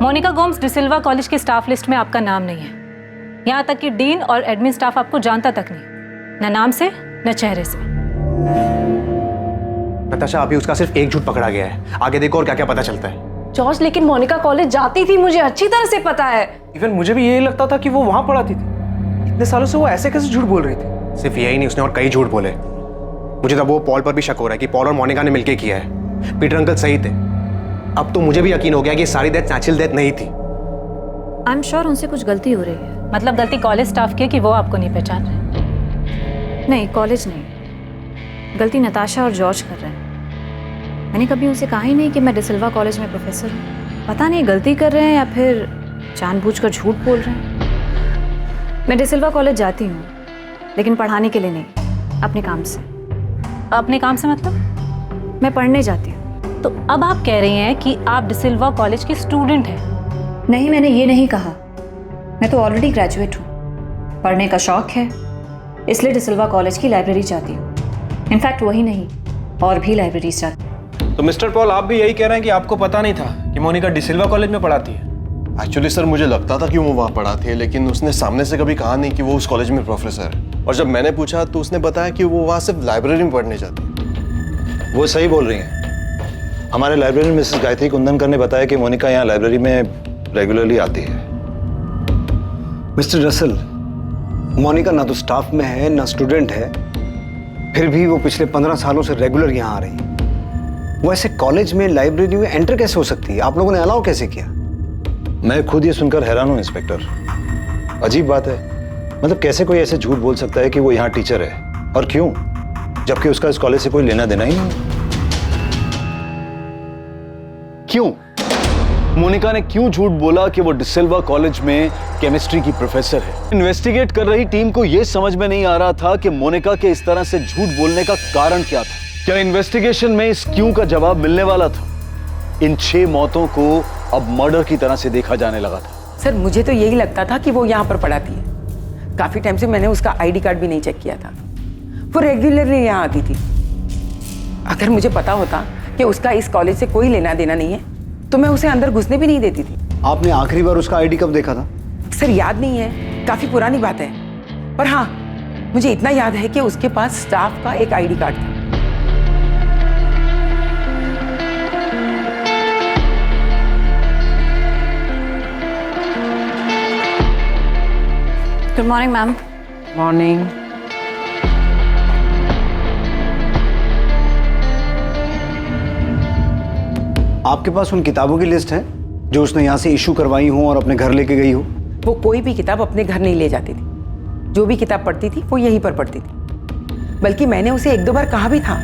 Monika Gomes de Silva college के staff list में आपका नाम नहीं है। यहाँ तक कि डीन और एडमिन स्टाफ आपको जानता तक नहीं, न नाम से न चेहरे से। नताशा, अभी उसका सिर्फ एक झूठ पकड़ा गया है, आगे देखो और क्या क्या पता चलता है। जॉर्ज, लेकिन मोनिका कॉलेज जाती थी, मुझे अच्छी तरह से पता है। इवन मुझे भी यही लगता था कि वो वहां पढ़ाती थी। इतने सालों से वो ऐसे कैसे झूठ बोल रही थी? सिर्फ यही नहीं, उसने और कई झूठ बोले। मुझे तो वो पॉल पर भी शक हो रहा है कि पॉल और मोनिका ने मिलकर किया है। पीटर अंकल सही थे। अब तो मुझे भी यकीन हो गया कि सारी डेथ नेचुरल डेथ नहीं थी। आई एम श्योर उनसे कुछ गलती हो रही है। मतलब गलती कॉलेज स्टाफ की है कि वो आपको नहीं पहचान रहे? नहीं, कॉलेज नहीं, गलती नताशा और जॉर्ज कर रहे हैं। मैंने कभी उनसे कहा ही नहीं कि मैं डिसिल्वा कॉलेज में प्रोफेसर हूँ। पता नहीं गलती कर रहे हैं या फिर जानबूझकर झूठ बोल रहे हैं। मैं डिसिल्वा कॉलेज जाती हूँ, लेकिन पढ़ाने के लिए नहीं, अपने काम से। अपने काम से मतलब? मैं पढ़ने जाती हूँ। तो अब आप कह रही हैं कि आप डिसिल्वा कॉलेज की स्टूडेंट हैं? नहीं, मैंने ये नहीं कहा। मैं तो ऑलरेडी ग्रेजुएट हूँ। पढ़ने का शौक है, इसलिए डिसिल्वा कॉलेज की लाइब्रेरी जाती हूँ। इनफैक्ट वही नहीं, और भी लाइब्रेरीज जाती हूँ। तो मिस्टर पॉल, आप भी यही कह रहे हैं कि आपको पता नहीं था कि मोनिका डिसिल्वा कॉलेज में पढ़ाती है? एक्चुअली सर, मुझे लगता था कि वो वहाँ पढ़ाती है, लेकिन उसने सामने से कभी कहा नहीं कि वो उस कॉलेज में प्रोफेसर है। और जब मैंने पूछा तो उसने बताया कि वो वहाँ सिर्फ लाइब्रेरी में पढ़ने जाती है। वो सही बोल रही हैं। हमारे लाइब्रेरी मिसेस गायत्री कुंदनकर ने बताया कि मोनिका यहाँ लाइब्रेरी में रेगुलरली आती है। मिस्टर रसल, मोनिका ना तो स्टाफ में है ना स्टूडेंट है, फिर भी वो पिछले 15 सालों से रेगुलर यहाँ आ रही है। वो ऐसे कॉलेज में लाइब्रेरी में एंटर कैसे हो सकती है? आप लोगों ने अलाउ कैसे किया? मैं खुद ये सुनकर हैरान हूँ इंस्पेक्टर। अजीब बात है, मतलब कैसे कोई ऐसे झूठ बोल सकता है कि वो यहाँ टीचर है, और क्यों, जबकि उसका इस कॉलेज से कोई लेना देना ही नहीं। क्यों? मोनिका ने क्यों झूठ बोला कि वो डिसिल्वा कॉलेज में केमिस्ट्री की प्रोफेसर है? इन्वेस्टिगेट कर रही टीम को यह समझ में नहीं आ रहा था कि मोनिका के इस तरह से झूठ बोलने का कारण क्या था। क्या इन्वेस्टिगेशन में इस क्यों का जवाब मिलने वाला था? इन 6 मौतों को अब मर्डर की तरह से देखा जाने लगा था। सर, मुझे तो यही लगता था कि वो यहाँ पर पढ़ाती है। काफी टाइम से मैंने उसका आईडी कार्ड भी नहीं चेक किया था। वो रेगुलरली यहाँ आती थी। अगर मुझे पता होता कि उसका इस कॉलेज से कोई लेना देना नहीं है तो मैं उसे अंदर घुसने भी नहीं देती थी। आपने आखिरी बार उसका आईडी कब देखा था? सर, याद नहीं है, काफी पुरानी बात है। पर हाँ, मुझे इतना याद है कि उसके पास स्टाफ का एक आईडी कार्ड था। Good morning ma'am. मॉर्निंग। आपके पास उन किताबों की लिस्ट है जो उसने यहाँ से इशू करवाई हो और अपने घर लेके गई हो? वो कोई भी किताब अपने घर नहीं ले जाती थी। जो भी किताब पढ़ती थी वो यहीं पर पढ़ती थी। बल्कि मैंने उसे 1-2 बार कहा भी था,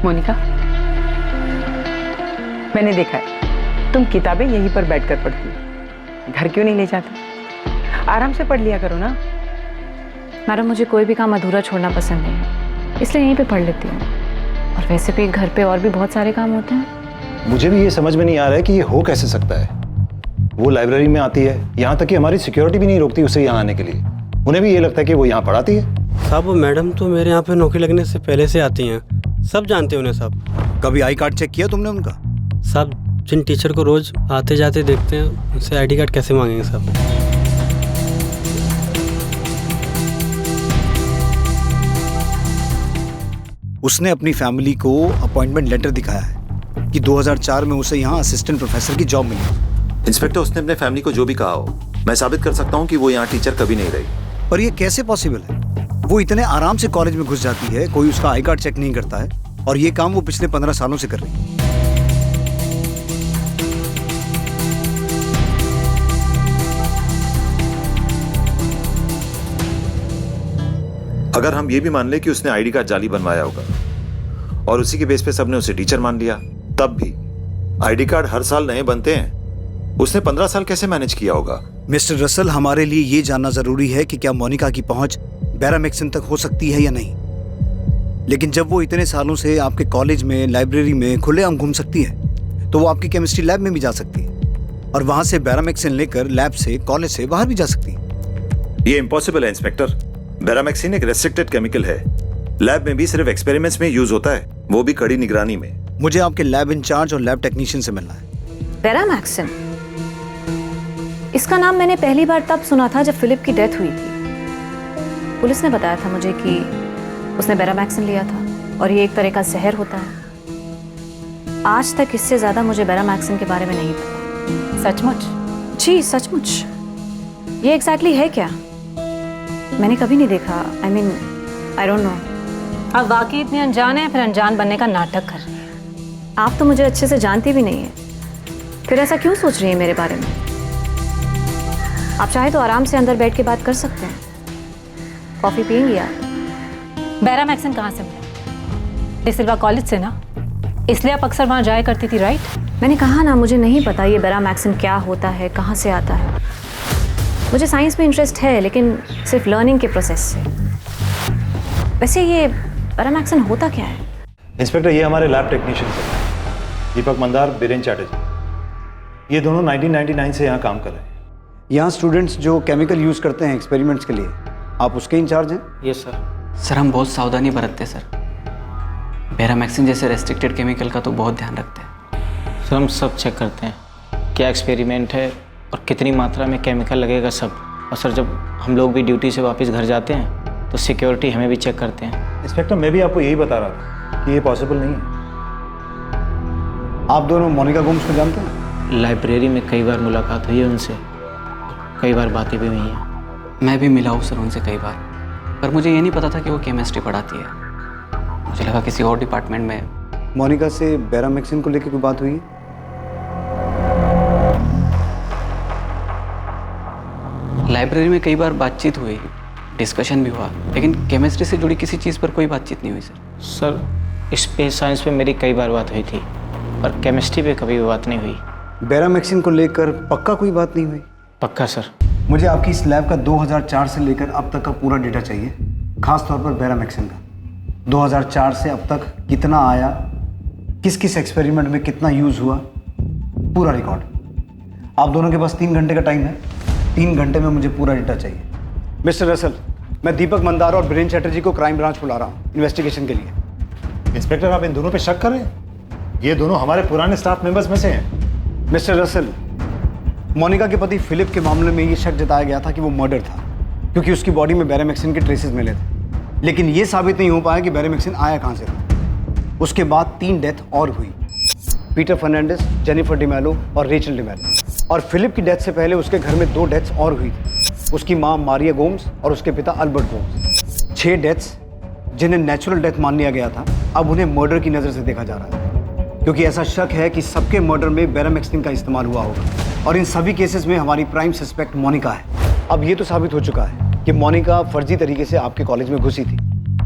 मोनिका, मैंने देखा है तुम किताबें यहीं पर बैठकर पढ़ती हो, घर क्यों नहीं ले जाती? आराम से पढ़ लिया करो ना। मैडम, मुझे कोई भी काम अधूरा छोड़ना पसंद नहीं है, इसलिए यहीं पे पढ़ लेती हूँ। और वैसे भी घर पे और भी बहुत सारे काम होते हैं। मुझे भी ये समझ में नहीं आ रहा है कि ये हो कैसे सकता है। वो लाइब्रेरी में आती है, यहाँ तक कि हमारी सिक्योरिटी भी नहीं रोकती उसे यहाँ आने के लिए। उन्हें भी ये लगता है कि वो यहाँ पढ़ाती है। साहब, वो मैडम तो मेरे यहाँ पे नौकरी लगने से पहले से आती हैं, सब जानते हैं उन्हें साहब। कभी आई कार्ड चेक किया तुमने उनका? साहब, जिन टीचर को रोज आते जाते देखते हैं उनसे आईडी कार्ड कैसे मांगेंगे साहब? उसने अपनी फैमिली को अपॉइंटमेंट लेटर दिखाया है कि 2004 में उसे यहाँ असिस्टेंट प्रोफेसर की जॉब मिली। इंस्पेक्टर, उसने अपने फैमिली को जो भी कहा हो, मैं साबित कर सकता हूँ कि वो यहाँ टीचर कभी नहीं रही। पर ये कैसे पॉसिबल है? वो इतने आराम से कॉलेज में घुस जाती है, कोई उसका आई कार्ड चेक नहीं करता है, और ये काम वो पिछले 15 सालों से कर रही है। अगर हम ये भी मान ले कि उसने आईडी कार्ड जाली बनवाया होगा और उसी के बेस पे सबने उसे टीचर मान लिया, तब भी आईडी कार्ड हर साल नए बनते हैं। उसने 15 साल कैसे मैनेज किया होगा? मिस्टर रसल, हमारे लिए ये जानना जरूरी है कि क्या मोनिका की पहुंच बैरामेक्सिन तक हो सकती है या नहीं। लेकिन जब वो इतने सालों से आपके कॉलेज में, लाइब्रेरी में खुलेआम घूम सकती है, तो वो आपकी केमिस्ट्री लैब में भी जा सकती है और वहां से बैरामेक्सिन लेकर लैब से, कॉलेज से बाहर भी जा सकती है। ये इम्पॉसिबल है इंस्पेक्टर। बैरामेक्सिन एक रेस्ट्रिक्टेड केमिकल है, लैब में भी सिर्फ एक्सपेरिमेंट्स में यूज होता है, वो भी कड़ी निगरानी में। मुझे आपके लैब इंचार्ज और लैब टेक्नीशियन से मिलना है। बैरामेक्सिन? इसका नाम मैंने पहली बार तब सुना था जब फिलिप की डेथ हुई थी। पुलिस ने बताया था मुझे कि उसने बेरामैक्सिन लिया था और ये एक तरह का जहर होता है। आज तक इससे ज्यादा मुझे बेरामैक्सिन के बारे में नहीं पता। सचमुच? जी सचमुच। ये एग्जैक्टली है क्या? मैंने कभी नहीं देखा। I mean I don't know. आप वाकई इतने अनजान हैं, फिर अनजान बनने का नाटक कर रही हैं। आप तो मुझे अच्छे से जानती भी नहीं है, फिर ऐसा क्यों सोच रही है मेरे बारे में? आप चाहे तो आराम से अंदर बैठ के बात कर सकते हैं। कॉफी पियेंगी आप? बेरामैक्सिन कहाँ से मिला? डिसिल्वा कॉलेज से ना, इसलिए आप अक्सर वहाँ जाया करती थी, राइट? मैंने कहा ना, मुझे नहीं पता ये बेरामैक्सिन क्या होता है, कहाँ से आता है। मुझे साइंस में इंटरेस्ट है, लेकिन सिर्फ लर्निंग के प्रोसेस से। वैसे ये बेरामैक्सिन होता क्या है? इंस्पेक्टर, ये हमारे लैब टेक्नीशियन हैं, दीपक मंदार, बीरेन चैटर्जी। ये दोनों 1999 से यहाँ काम कर रहे हैं। यहाँ स्टूडेंट्स जो केमिकल यूज़ करते हैं एक्सपेरिमेंट्स के लिए, आप उसके इंचार्ज हैं? Yes sir. सर हम बहुत सावधानी बरतते हैं सर। बेरामैक्सिन जैसे रेस्ट्रिक्टेड केमिकल का तो बहुत ध्यान रखते हैं। सर हम सब चेक करते हैं, क्या एक्सपेरिमेंट है और कितनी मात्रा में केमिकल लगेगा सब। और सर जब हम लोग भी ड्यूटी से वापस घर जाते हैं तो सिक्योरिटी हमें भी चेक करते हैं। इंस्पेक्टर, मैं भी आपको यही बता रहा था कि ये पॉसिबल नहीं है। आप दोनों मोनिका गोम्स को जानते हैं? लाइब्रेरी में कई बार मुलाकात हुई है उनसे, कई बार बातें भी हुई हैं। मैं भी मिला हूँ सर उनसे कई बार, पर मुझे ये नहीं पता था कि वो केमिस्ट्री पढ़ाती है। मुझे लगा किसी और डिपार्टमेंट में। मोनिका से बेरामैक्सिन को लेकर कोई बात हुई है? लाइब्रेरी में कई बार बातचीत हुई, डिस्कशन भी हुआ, लेकिन केमिस्ट्री से जुड़ी किसी चीज़ पर कोई बातचीत नहीं हुई सर। सर स्पेस साइंस पे मेरी कई बार बात हुई थी, पर केमिस्ट्री पे कभी बात नहीं हुई। बेरामैक्सिन को लेकर पक्का कोई बात नहीं हुई? पक्का सर। मुझे आपकी इस लैब का 2004 से लेकर अब तक का पूरा डेटा चाहिए, खास तौर पर बेरामैक्सिन का। 2004 से अब तक कितना आया, किस किस एक्सपेरिमेंट में कितना यूज़ हुआ, पूरा रिकॉर्ड। आप दोनों के पास 3 घंटे का टाइम है। 3 घंटे में मुझे पूरा डेटा चाहिए। मिस्टर रसल, मैं दीपक मंदार और बीरेन चैटर्जी को क्राइम ब्रांच बुला रहा हूँ इन्वेस्टिगेशन के लिए। इंस्पेक्टर, आप इन दोनों पे शक कर रहे हैं? ये दोनों हमारे पुराने स्टाफ मेंबर्स में से हैं। मिस्टर रसल, मोनिका के पति फिलिप के मामले में ये शक जताया गया था कि वो मर्डर था, क्योंकि उसकी बॉडी में बेरामैक्सिन के ट्रेसेस मिले थे। लेकिन ये साबित नहीं हो पाया कि बेरामैक्सिन आया कहाँ से था। उसके बाद 3 डेथ और हुई, पीटर फर्नांडिस, जेनिफर डिमेलो और रेचल डिमेलो। और फिलिप की डेथ से पहले उसके घर में 2 डेथ्स और हुई थी, उसकी माँ मारिया गोम्स और उसके पिता अल्बर्ट गोम्स। 6 डेथ्स जिन्हें नेचुरल डेथ मान लिया गया था, अब उन्हें मर्डर की नज़र से देखा जा रहा है, क्योंकि ऐसा शक है कि सबके मर्डर में बेरामैक्सिन का इस्तेमाल हुआ होगा। और इन सभी केसेस में हमारी प्राइम सस्पेक्ट मोनिका है। अब ये तो साबित हो चुका है कि मोनिका फर्जी तरीके से आपके कॉलेज में घुसी थी,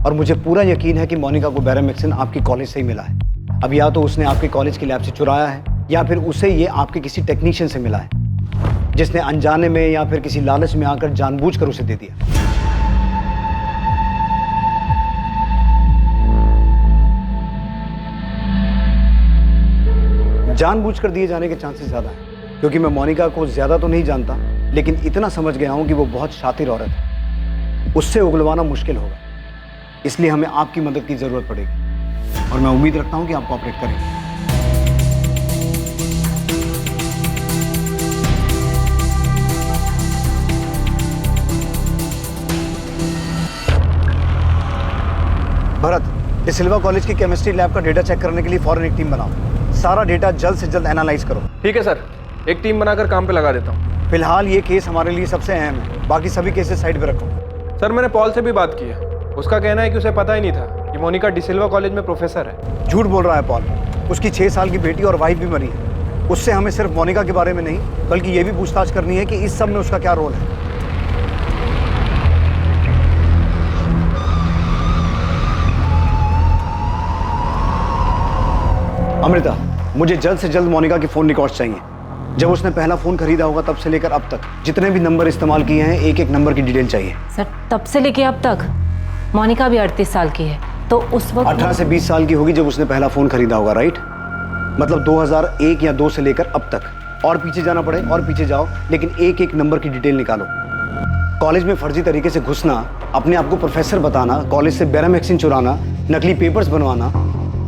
और मुझे पूरा यकीन है कि मोनिका को बेरामैक्सिन आपके कॉलेज से ही मिला है। अब या तो उसने आपके कॉलेज की लैब से चुराया है, या फिर उसे ये आपके किसी टेक्नीशियन से मिला है, जिसने अनजाने में या फिर किसी लालच में आकर जानबूझकर उसे दे दिया। जानबूझकर दिए जाने के चांसेस ज़्यादा हैं, क्योंकि मैं मोनिका को ज़्यादा तो नहीं जानता, लेकिन इतना समझ गया हूं कि वो बहुत शातिर औरत है। उससे उगलवाना मुश्किल होगा, इसलिए हमें आपकी मदद की ज़रूरत पड़ेगी, और मैं उम्मीद रखता हूं कि आप कोऑपरेट करेंगे। भरत, डिसिल्वा कॉलेज की केमिस्ट्री लैब का डेटा चेक करने के लिए फौरन एक टीम बनाओ। सारा डेटा जल्द से जल्द एनालाइज करो। ठीक है सर, एक टीम बनाकर काम पे लगा देता हूँ। फिलहाल ये केस हमारे लिए सबसे अहम है, बाकी सभी केसेस साइड पे रखो। सर मैंने पॉल से भी बात की है, उसका कहना है कि उसे पता ही नहीं था कि मोनिका डिसिल्वा कॉलेज में प्रोफेसर है। झूठ बोल रहा है पॉल। उसकी 6 साल की बेटी और वाइफ भी मरी है। उससे हमें सिर्फ मोनिका के बारे में नहीं, बल्कि ये भी पूछताछ करनी है कि इस सब में उसका क्या रोल है। अमृता, मुझे जल्द से जल्द मोनिका के फ़ोन रिकॉर्ड्स चाहिए। जब उसने पहला फ़ोन खरीदा होगा तब से लेकर अब तक जितने भी नंबर इस्तेमाल किए हैं, एक एक नंबर की डिटेल चाहिए। सर तब से लेके अब तक मोनिका भी 38 साल की है, तो उस वक्त 18 से 20 साल की होगी जब उसने पहला फ़ोन खरीदा होगा, राइट? मतलब 2001 या 2 से लेकर अब तक। और पीछे जाना पड़े और पीछे जाओ, लेकिन एक एक नंबर की डिटेल निकालो। कॉलेज में फर्जी तरीके से घुसना, अपने आप को प्रोफेसर बताना, कॉलेज से बेरामैक्सिन चुराना, नकली पेपर्स बनवाना।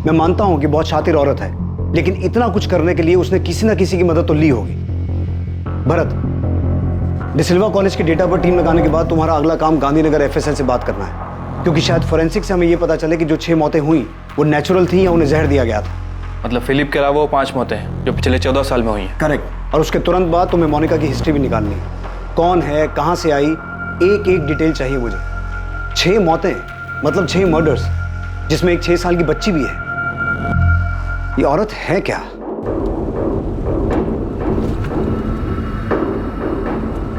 मैं मानता हूँ कि बहुत शातिर औरत है, लेकिन इतना कुछ करने के लिए उसने किसी न किसी की मदद तो ली होगी। भरत, डिसिल्वा कॉलेज के डेटा पर टीम लगाने के बाद तुम्हारा अगला काम गांधीनगर एफएसएल से बात करना है, क्योंकि शायद फोरेंसिक से हमें ये पता चले कि जो 6 मौतें हुई वो नेचुरल थी या उन्हें जहर दिया गया था। मतलब फिलिप के अलावा वो 5 मौतें हैं जो पिछले 14 साल में हुई हैं। करेक्ट। और उसके तुरंत बाद तुम्हें मोनिका की हिस्ट्री भी निकालनी है। कौन है, कहाँ से आई, एक एक डिटेल चाहिए मुझे। 6 मौतें मतलब 6 मर्डर्स, जिसमें एक 6 साल की बच्ची भी है। ये औरत है क्या?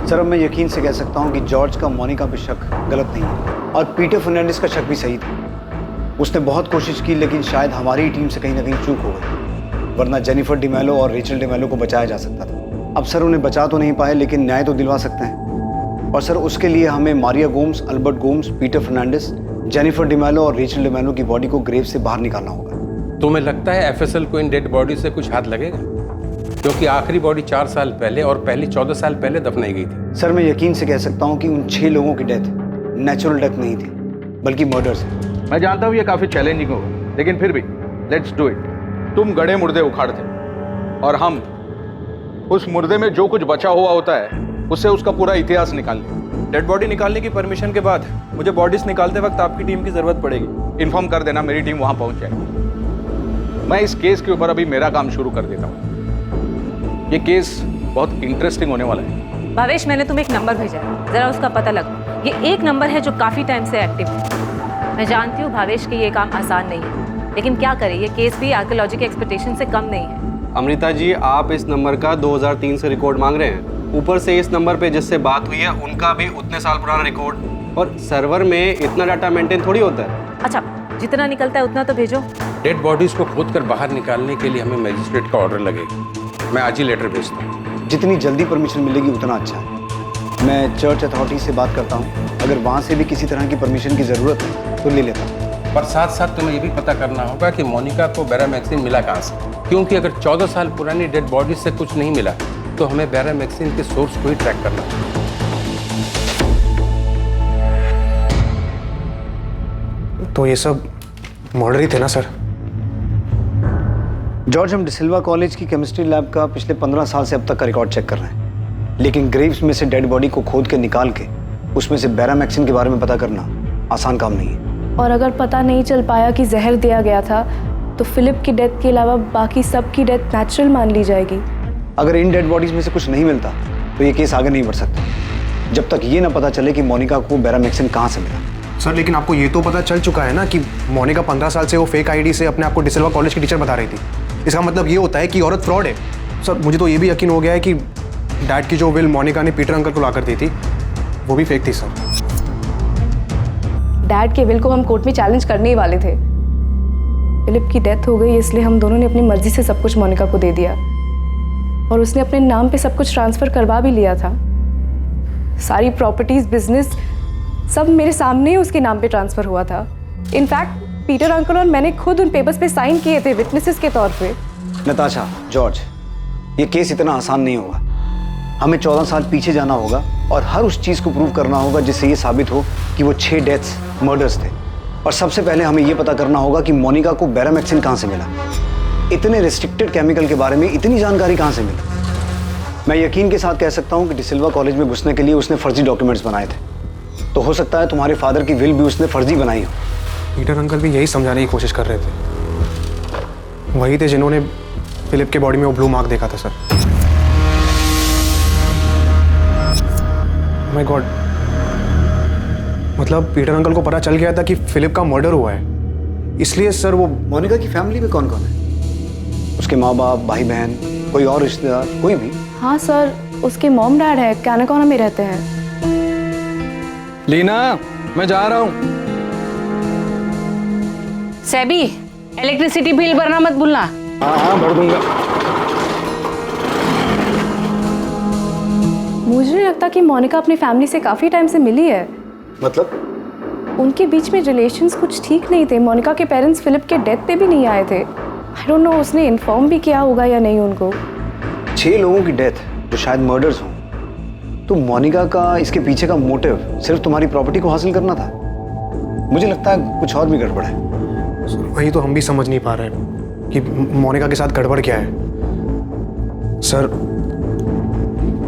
सर, अब मैं यकीन से कह सकता हूं कि जॉर्ज का मोनिका पे शक गलत नहीं है और पीटर फर्नांडिस का शक भी सही था। उसने बहुत कोशिश की, लेकिन शायद हमारी टीम से कहीं ना कहीं चूक हो गई, वरना जेनिफर डिमेलो और रेचल डिमेलो को बचाया जा सकता था। अब सर उन्हें बचा तो नहीं पाए, लेकिन न्याय तो दिलवा सकते हैं। और सर उसके लिए हमें Maria Gomes, Albert Gomes, Peter Fernandes, Jennifer D'Mello और रेचल डिमेलो की बॉडी को ग्रेव से बाहर निकालना होगा। तुम्हें लगता है एफएसएल को इन डेड बॉडी से कुछ हाथ लगेगा? क्योंकि आखिरी बॉडी 4 साल पहले और पहली 14 साल पहले दफनाई गई थी। सर, मैं यकीन से कह सकता हूं कि उन 6 लोगों की डेथ नेचुरल डेथ नहीं थी, बल्कि मर्डर्स है। मैं जानता हूँ ये काफी चैलेंजिंग होगा, लेकिन फिर भी लेट्स डू इट। तुम गड़े मुर्दे उखाड़ते और हम उस मुर्दे में जो कुछ बचा हुआ होता है उससे उसका पूरा इतिहास निकाल लें। डेड बॉडी निकालने की परमिशन के बाद मुझे बॉडीज निकालते वक्त आपकी टीम की जरूरत पड़ेगी। इन्फॉर्म कर देना, मेरी टीम वहां पहुंच जाएगी। मैं इस केस के ऊपर अभी मेरा काम शुरू कर देता हूँ। ये केस बहुत इंटरेस्टिंग होने वाला है। भावेश, मैंने तुम्हें एक नंबर भेजा है, जरा उसका पता लगाओ। ये एक नंबर है जो काफी टाइम से एक्टिव है। मैं जानती हूँ भावेश कि ये काम आसान नहीं है, लेकिन क्या करें, ये केस भी आर्कियोलॉजी के एक्सपेक्टेशन से कम नहीं है। अमृता जी, आप इस नंबर का 2003 से रिकॉर्ड मांग रहे हैं। ऊपर से इस नंबर पे जिससे बात हुई है उनका भी उतने साल पुराना रिकॉर्ड, और सर्वर में इतना डाटा मेंटेन थोड़ी होता है। अच्छा, जितना निकलता है उतना तो भेजो। डेड बॉडीज को खोद कर बाहर निकालने के लिए हमें मजिस्ट्रेट का ऑर्डर लगेगा। मैं आज ही लेटर भेजता हूँ। जितनी जल्दी परमिशन मिलेगी उतना अच्छा है। मैं चर्च अथॉरिटी से बात करता हूँ, अगर वहाँ से भी किसी तरह की परमिशन की ज़रूरत है तो ले लेता हूँ। पर साथ साथ तुम्हें ये भी पता करना होगा कि मोनिका को बैरामैक्सिन मिला कहाँ से, क्योंकि अगर 14 साल पुरानी डेड बॉडीज से कुछ नहीं मिला तो हमें बैरामैक्सिन के सोर्स को ही ट्रैक करना होगा। तो ये सब मर्डर ही थे ना सर? जॉर्ज, हम डिसिल्वा कॉलेज की केमिस्ट्री लैब का पिछले 15 साल से अब तक का रिकॉर्ड चेक कर रहे हैं, लेकिन ग्रेव्स में से डेड बॉडी को खोद के निकाल के उसमें से बैरामैक्सिन के बारे में पता करना आसान काम नहीं है। और अगर पता नहीं चल पाया कि जहर दिया गया था तो फिलिप की डेथ के अलावा बाकी सब की डेथ नेचुरल मान ली जाएगी। अगर इन डेड बॉडीज में से कुछ नहीं मिलता तो ये केस आगे नहीं बढ़ सकता, जब तक ये ना पता चले कि मोनिका को बैरामैक्सिन कहाँ से मिला। सर, लेकिन आपको ये तो पता चल चुका है ना कि मोनिका 15 साल से वो फेक आईडी से अपने आप को डिसिल्वा कॉलेज की टीचर बता रही थी। इसका मतलब ये होता है कि औरत फ्रॉड है। सर, मुझे तो ये भी यकीन हो गया है कि डैड की जो विल मोनिका ने पीटर अंकल को ला कर दी थी वो भी फेक थी। सर, डैड के विल को हम कोर्ट में चैलेंज करने ही वाले थे। फिलिप की डेथ हो गई इसलिए हम दोनों ने अपनी मर्जी से सब कुछ मोनिका को दे दिया, और उसने अपने नाम पे सब कुछ ट्रांसफर करवा भी लिया था। सारी प्रॉपर्टीज, बिजनेस सब मेरे सामने ही उसके नाम पे ट्रांसफर हुआ था। इनफैक्ट पीटर अंकल और मैंने खुद उन पेपर्स पे साइन किए थे विटनेसेस के तौर पे। नताशा, जॉर्ज, ये केस इतना आसान नहीं होगा। हमें 14 साल पीछे जाना होगा और हर उस चीज़ को प्रूव करना होगा जिससे ये साबित हो कि वो 6 डेथ्स मर्डर्स थे। और सबसे पहले हमें ये पता करना होगा कि मोनिका को बैरामैक्सिन कहाँ से मिला। इतने रिस्ट्रिक्टेड केमिकल के बारे में इतनी जानकारी कहाँ से मिली? मैं यकीन के साथ कह सकता हूँ कि डिसिल्वा कॉलेज में घुसने के लिए उसने फर्जी डॉक्यूमेंट्स बनाए थे, तो हो सकता है तुम्हारे फादर की विल भी उसने फर्जी बनाई हो। पीटर अंकल भी यही समझाने की कोशिश कर रहे थे। वही थे जिन्होंने फिलिप के बॉडी में वो ब्लू मार्क देखा था। सर, माय गॉड, मतलब पीटर अंकल को पता चल गया था कि फिलिप का मर्डर हुआ है, इसलिए सर वो। मोनिका की फैमिली में कौन कौन है? उसके माँ बाप, भाई बहन, कोई और रिश्तेदार, कोई भी? हाँ सर, उसके मॉम डैड है, कैनाकोना में रहते हैं। लीना, मैं जा रहा हूँ। सेबी, इलेक्ट्रिसिटी बिल भरना मत भूलना। हाँ, भर दूंगा। मुझे नहीं लगता कि मोनिका अपनी फैमिली से काफी टाइम से मिली है। मतलब? उनके बीच में रिलेशंस कुछ ठीक नहीं थे। मोनिका के पेरेंट्स फिलिप के डेथ पे भी नहीं आए थे। आई डोंट नो उसने इन्फॉर्म भी किया होगा या नहीं उनको। 6 लोगों की डेथ जो शायद मर्डर्स हों, तो मोनिका का इसके पीछे का मोटिव सिर्फ तुम्हारी प्रॉपर्टी को हासिल करना था? मुझे लगता है कुछ और भी गड़बड़ है। वही तो हम भी समझ नहीं पा रहे कि मोनिका के साथ गड़बड़ क्या है। सर,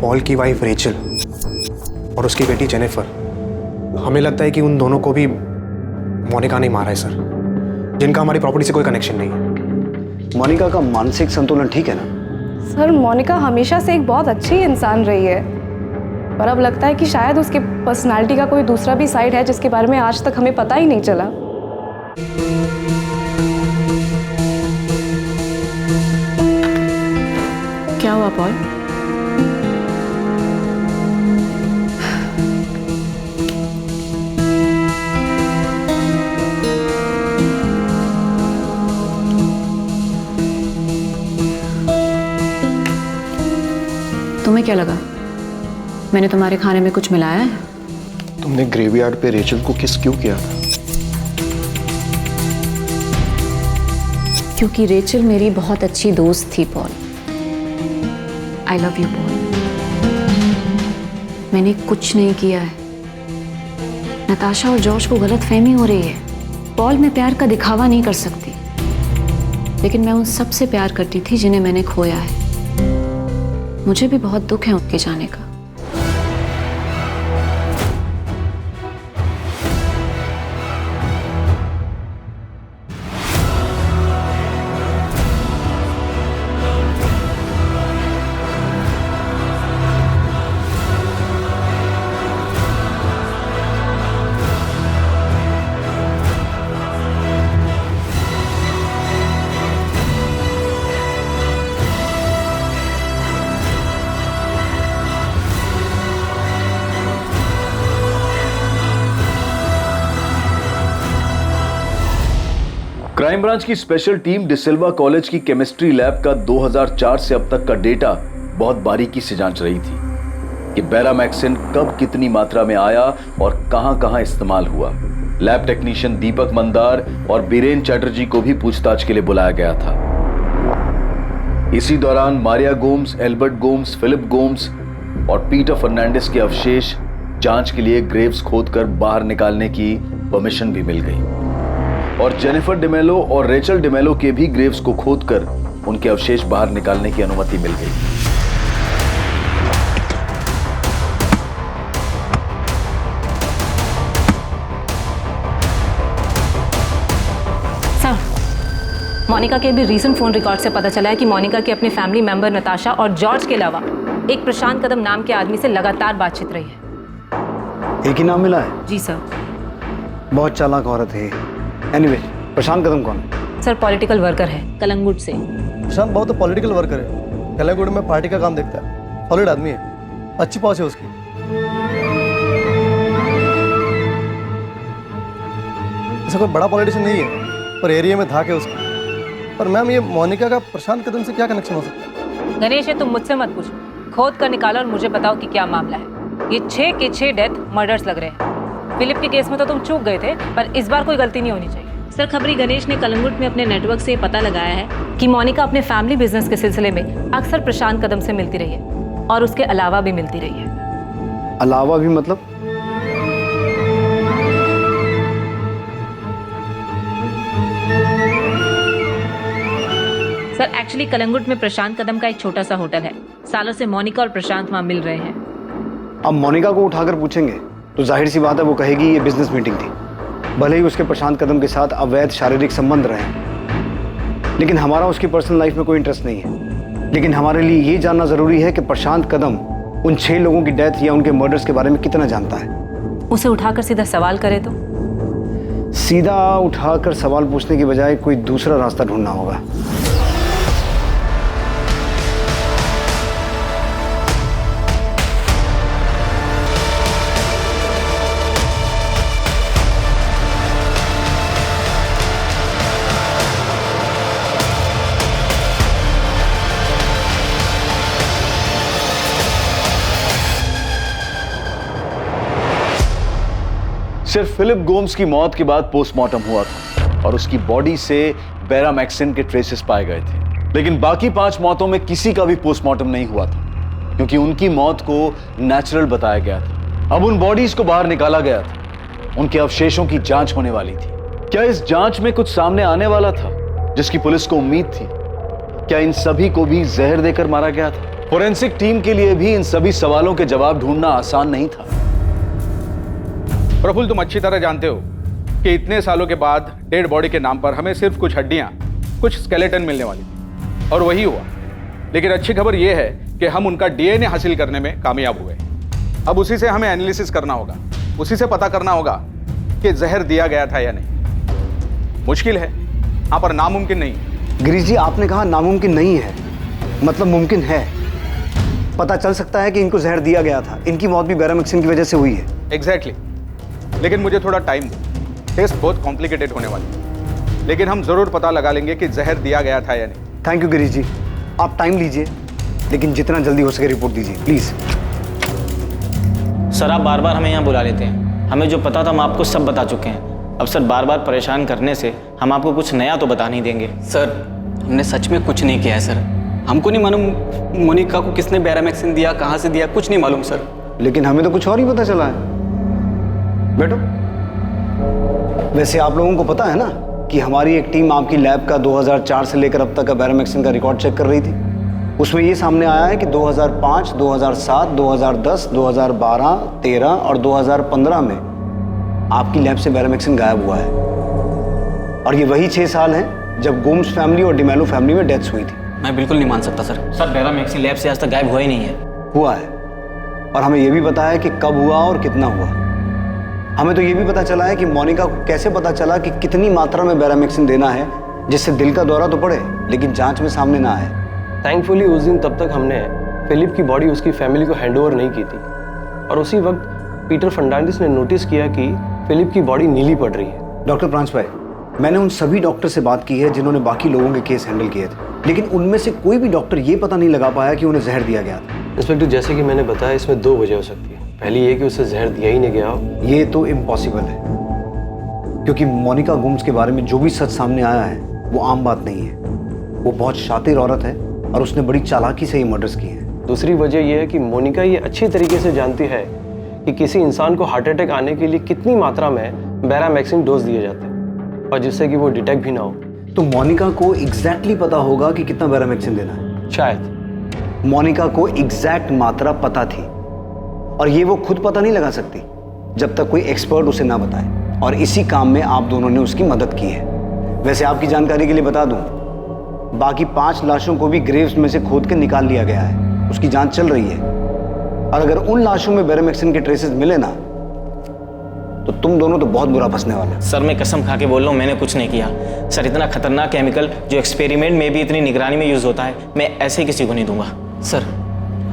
पॉल की वाइफ रेचल और उसकी बेटी जेनिफर। हमें लगता है कि उन दोनों को भी मोनिका ने मारा है सर, जिनका हमारी प्रॉपर्टी से कोई कनेक्शन नहीं है। मोनिका का मानसिक संतुलन ठीक है ना? सर मोनिका हमेशा से एक बहुत अच्छी इंसान रही है, पर अब लगता है कि शायद उसकी पर्सनालिटी का कोई दूसरा भी साइड है जिसके बारे में आज तक हमें पता ही नहीं चला। क्या हुआ पॉल? तुम्हें क्या लगा मैंने तुम्हारे खाने में कुछ मिलाया है? तुमने ग्रेवयार्ड पे रेचल को किस क्यों किया था? क्योंकि रेचल मेरी बहुत अच्छी दोस्त थी Paul. I love you Paul. मैंने कुछ नहीं किया है। नताशा और जॉर्ज को गलतफहमी हो रही है। पॉल मैं प्यार का दिखावा नहीं कर सकती, लेकिन मैं उन सब से प्यार करती थी जिन्हें मैंने खोया है। मुझे भी बहुत दुख है उनके जाने का। क्राइम ब्रांच की स्पेशल टीम डिसिल्वा कॉलेज की केमिस्ट्री लैब का 2004 से अब तक का डेटा बहुत बारीकी से जांच रही थी कि बेरामैक्सिन कब कितनी मात्रा में आया और कहां-कहां इस्तेमाल हुआ। लैब टेक्नीशियन दीपक मंदार और बीरेन चैटर्जी को भी पूछताछ के लिए बुलाया गया था। इसी दौरान मारिया गोम्स, एल्बर्ट गोम्स, फिलिप गोम्स और पीटर फर्नांडिस के अवशेष जांच के लिए ग्रेव्स खोदकर बाहर निकालने की परमिशन भी मिल गई और जेनिफर डिमेलो और रेचल डिमेलो के भी ग्रेव्स को खोदकर उनके अवशेष बाहर निकालने की अनुमति मिल गई। सर, मोनिका के भी रीसेंट फोन रिकॉर्ड से पता चला है कि मोनिका के अपने फैमिली मेंबर नताशा और जॉर्ज के अलावा एक प्रशांत कदम नाम के आदमी से लगातार बातचीत रही है। एक ही नाम मिला है? जी सर। बहुत चालाक औरत है। एनीवे, प्रशांत कदम कौन है? सर पॉलिटिकल वर्कर है कलंगुट से। प्रशांत बहुत पॉलिटिकल वर्कर है, कलंगुट में पार्टी का काम देखता है, सॉलिड आदमी है, अच्छी पहुंच है उसकी। ऐसा कोई बड़ा पॉलिटिशियन नहीं है, पर एरिया में धाक है उसकी। पर मैम ये मोनिका का प्रशांत कदम से क्या कनेक्शन हो सकता है? गणेश, ये तुम मुझसे मत पूछो, खोद कर निकालो और मुझे बताओ कि क्या मामला है। ये 6 के 6 डेथ मर्डर्स लग रहे हैं। फिलिप के केस में तो तुम चूक गए थे, पर इस बार कोई गलती नहीं होनी चाहिए। सर, खबरी गणेश ने कलंगुट में अपने नेटवर्क से पता लगाया है कि मोनिका अपने फैमिली बिजनेस के सिलसिले में अक्सर प्रशांत कदम से मिलती रही है और उसके अलावा भी मिलती रही है। अलावा भी मतलब? सर एक्चुअली कलंगुट में प्रशांत कदम का एक छोटा सा होटल है। सालों से मोनिका और प्रशांत वहां मिल रहे हैं। अब मोनिका को उठाकर पूछेंगे तो जाहिर सी बात है वो कहेगी ये बिजनेस मीटिंग थी, भले ही उसके प्रशांत कदम के साथ अवैध शारीरिक संबंध रहे। लेकिन हमारा उसकी पर्सनल लाइफ में कोई इंटरेस्ट नहीं है। लेकिन हमारे लिए ये जानना जरूरी है कि प्रशांत कदम उन 6 लोगों की डेथ या उनके मर्डर्स के बारे में कितना जानता है। उसे उठाकर सीधा सवाल करे तो? सीधा उठाकर सवाल पूछने की बजाय कोई दूसरा रास्ता ढूंढना होगा। सिर्फ फिलिप गोम्स की मौत के बाद पोस्टमार्टम हुआ था और उसकी बॉडी से बेरामैक्सिन के ट्रेसेस पाए गए थे। लेकिन बाकी 5 मौतों में किसी का भी पोस्टमार्टम नहीं हुआ था क्योंकि उनकी मौत को नेचुरल बताया गया था। अब उन बॉडीज को बाहर निकाला गया था, उनके अवशेषों की जांच होने वाली थी। क्या इस जांच में कुछ सामने आने वाला था जिसकी पुलिस को उम्मीद थी? क्या इन सभी को भी जहर देकर मारा गया था? फोरेंसिक टीम के लिए भी इन सभी सवालों के जवाब ढूंढना आसान नहीं था। प्रफुल्ल, तुम अच्छी तरह जानते हो कि इतने सालों के बाद डेड बॉडी के नाम पर हमें सिर्फ कुछ हड्डियां, कुछ स्केलेटन मिलने वाली थी, और वही हुआ। लेकिन अच्छी खबर यह है कि हम उनका डीएनए हासिल करने में कामयाब हुए। अब उसी से हमें एनालिसिस करना होगा, उसी से पता करना होगा कि जहर दिया गया था या नहीं। मुश्किल है, हाँ, पर नामुमकिन नहीं। गिरीश जी, आपने कहा नामुमकिन नहीं है, मतलब मुमकिन है। पता चल सकता है कि इनको जहर दिया गया था। इनकी मौत भी बैरामिक्सिन की वजह से हुई है। एग्जैक्टली। लेकिन मुझे थोड़ा टाइम दो, टेस्ट बहुत कॉम्प्लिकेटेड होने वाली है, लेकिन हम जरूर पता लगा लेंगे कि जहर दिया गया था या नहीं। थैंक यू गिरीश जी, आप टाइम लीजिए, लेकिन जितना जल्दी हो सके रिपोर्ट दीजिए प्लीज। सर, आप बार बार हमें यहाँ बुला लेते हैं। हमें जो पता था हम आपको सब बता चुके हैं। अब सर, बार बार परेशान करने से हम आपको कुछ नया तो बता नहीं देंगे। सर, हमने सच में कुछ नहीं किया है सर। हमको नहीं मालूम मोनिका को किसने बैरामिक्सिन दिया, कहाँ से दिया, कुछ नहीं मालूम सर। लेकिन हमें तो कुछ और ही पता चला है। बैठो। वैसे आप लोगों को पता है ना कि हमारी एक टीम आपकी लैब का 2004 से लेकर अब तक का बैरामिक्सिन का रिकॉर्ड चेक कर रही थी। उसमें ये सामने आया है कि 2005, 2007, 2010, 2012, 13 और 2015 में आपकी लैब से बैरामिक्सिन गायब हुआ है। और ये वही 6 साल हैं जब गोम्स फैमिली और डिमेलो फैमिली में डेथ्स हुई थी। मैं बिल्कुल नहीं मान सकता सर। सर, बैरामिक्सिन लैब से आज तक गायब हुआ ही नहीं है। हुआ है, और हमें यह भी पता है कि कब हुआ और कितना हुआ। हमें तो ये भी पता चला है कि मोनिका को कैसे पता चला कि कितनी मात्रा में बैरामिक्सिन देना है जिससे दिल का दौरा तो पड़े लेकिन जांच में सामने ना आए। थैंकफुली उस दिन तब तक हमने फिलिप की बॉडी उसकी फैमिली को हैंडओवर नहीं की थी, और उसी वक्त पीटर फर्नांडिस ने नोटिस किया कि फिलिप की बॉडी नीली पड़ रही है। डॉक्टर प्रांस भाई, मैंने उन सभी डॉक्टर से बात की है जिन्होंने बाकी लोगों के केस हैंडल किए थे, लेकिन उनमें से कोई भी डॉक्टर ये पता नहीं लगा पाया कि उन्हें जहर दिया गया था। इंस्पेक्टर, जैसे कि मैंने बताया, इसमें 2 वजह हो सकती है। पहली ये कि उसे जहर दिया ही नहीं गया हो। ये तो इम्पॉसिबल है, क्योंकि मोनिका गुम्स के बारे में जो भी सच सामने आया है वो आम बात नहीं है। वो बहुत शातिर औरत है और उसने बड़ी चालाकी से ये मर्डर्स किए हैं। दूसरी वजह यह है कि मोनिका ये अच्छी तरीके से जानती है कि किसी इंसान को हार्ट अटैक आने के लिए कितनी मात्रा में बैरामिक्सिन डोज दिए जाते हैं, और जिससे कि वो डिटेक्ट भी ना हो। तो मोनिका को एग्जैक्टली पता होगा कि कितना बैरामिक्सिन देना है। शायद मोनिका को एग्जैक्ट मात्रा पता थी, और ये वो खुद पता नहीं लगा सकती जब तक कोई एक्सपर्ट उसे ना बताए, और इसी काम में आप दोनों ने उसकी मदद की है। वैसे आपकी जानकारी के लिए बता दूं, बाकी 5 लाशों को भी ग्रेव्स में से खोद के निकाल लिया गया है। उसकी जांच चल रही है, और अगर उन लाशों में बैरामिक्सिन के ट्रेसेस मिले ना, तो तुम दोनों तो बहुत बुरा फंसने वाले। सर, मैं कसम खा के बोल रहा हूँ, मैंने कुछ नहीं किया। सर, इतना खतरनाक केमिकल जो एक्सपेरिमेंट में भी इतनी निगरानी में यूज़ होता है, मैं ऐसे ही किसी को नहीं दूंगा। सर,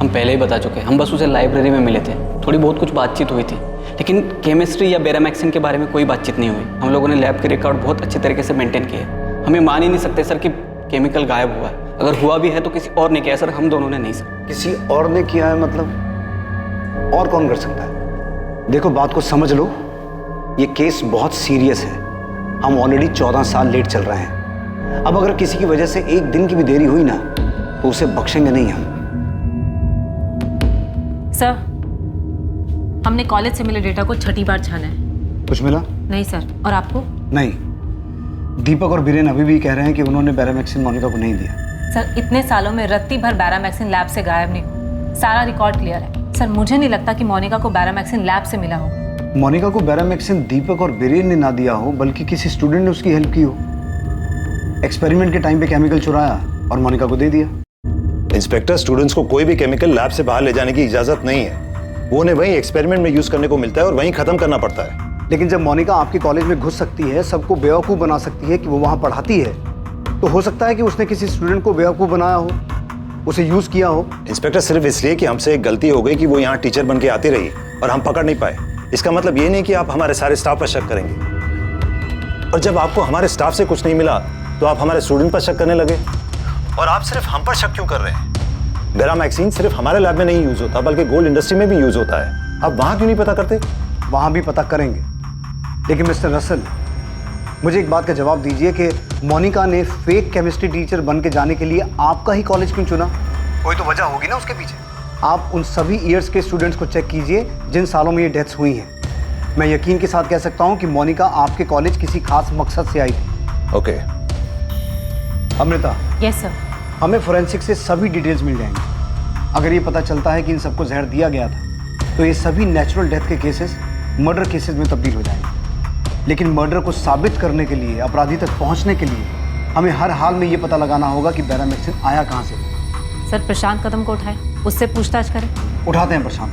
हम पहले ही बता चुके हैं, हम बस उसे लाइब्रेरी में मिले थे, थोड़ी बहुत कुछ बातचीत हुई थी, लेकिन केमिस्ट्री या बैरामिक्सिन के बारे में कोई बातचीत नहीं हुई। हम लोगों ने लैब के रिकॉर्ड बहुत अच्छे तरीके से मेंटेन किए। हमें मान ही नहीं सकते सर कि केमिकल गायब हुआ है। अगर हुआ भी है तो किसी और ने किया सर, हम दोनों ने नहीं सर। किसी और ने किया है मतलब? और कौन कर सकता है? देखो, बात को समझ लो, ये केस बहुत सीरियस है। हम ऑलरेडी 14 साल लेट चल रहे हैं। अब अगर किसी की वजह से एक दिन की भी देरी हुई ना, तो उसे बख्शेंगे नहीं हम। सर, हमने कॉलेज से मिले डेटा को 6ठी बार छाना है। कुछ मिला? नहीं सर। और आपको? नहीं। दीपक और बीरेन अभी भी कह रहे हैं कि उन्होंने बैरामिक्सिन मोनिका को नहीं दिया। सर, इतने सालों में रत्ती भर बैरामिक्सिन लैब से गायब नहीं हुआ। सारा रिकॉर्ड क्लियर है। सर, मुझे नहीं लगता कि मोनिका को बैरामिक्सिन लैब से मिला होगा। मोनिका को बैरामिक्सिन दीपक और बीरेन ने ना दिया हो, बल्कि किसी स्टूडेंट ने उसकी हेल्प की हो। एक्सपेरिमेंट के टाइम पे केमिकल चुराया और मोनिका को दे दिया। इंस्पेक्टर, स्टूडेंट्स को कोई भी केमिकल लैब से बाहर ले जाने की इजाजत नहीं है। वो उन्हें वहीं एक्सपेरिमेंट में यूज करने को मिलता है और वहीं खत्म करना पड़ता है। लेकिन जब मोनिका आपके कॉलेज में घुस सकती है, सबको बेवकूफ़ बना सकती है कि वो वहाँ पढ़ाती है, तो हो सकता है कि उसने किसी स्टूडेंट को बेवकूफ़ बनाया हो, उसे यूज़ किया हो। इंस्पेक्टर, सिर्फ इसलिए कि हमसे एक गलती हो गई कि वो यहाँ टीचर बन के आती रही और हम पकड़ नहीं पाए, इसका मतलब ये नहीं कि आप हमारे सारे स्टाफ पर शक करेंगे। और जब आपको हमारे स्टाफ से कुछ नहीं मिला तो आप हमारे स्टूडेंट पर शक करने लगे। और आप सिर्फ हम पर शक क्यों कर रहे हैं? बैरामिक्सिन सिर्फ हमारे लैब में नहीं यूज होता, बल्कि गोल्ड इंडस्ट्री में भी यूज होता है। आप वहां क्यों नहीं पता करते? वहां भी पता करेंगे, लेकिन मिस्टर रसल, मुझे एक बात का जवाब दीजिए कि मोनिका ने फेक केमिस्ट्री टीचर बन के जाने के लिए आपका ही कॉलेज क्यों चुना? कोई तो वजह होगी ना उसके पीछे। आप उन सभी ईयर्स के स्टूडेंट्स को चेक कीजिए जिन सालों में ये डेथ्स हुई हैं। मैं यकीन के साथ कह सकता हूं कि मोनिका आपके कॉलेज किसी खास मकसद से आई थी। ओके। अमृता। Yes sir. हमें फोरेंसिक से सभी डिटेल्स मिल जाएंगी। अगर ये पता चलता है कि इन सबको जहर दिया गया था तो ये सभी नेचुरल डेथ के केसेस मर्डर केसेस में तब्दील हो जाएंगे। लेकिन मर्डर को साबित करने के लिए, अपराधी तक पहुंचने के लिए हमें हर हाल में ये पता लगाना होगा कि बैरामेक्सिन आया कहाँ से। सर प्रशांत कदम को उठाएं, उससे पूछताछ करें। उठाते हैं प्रशांत।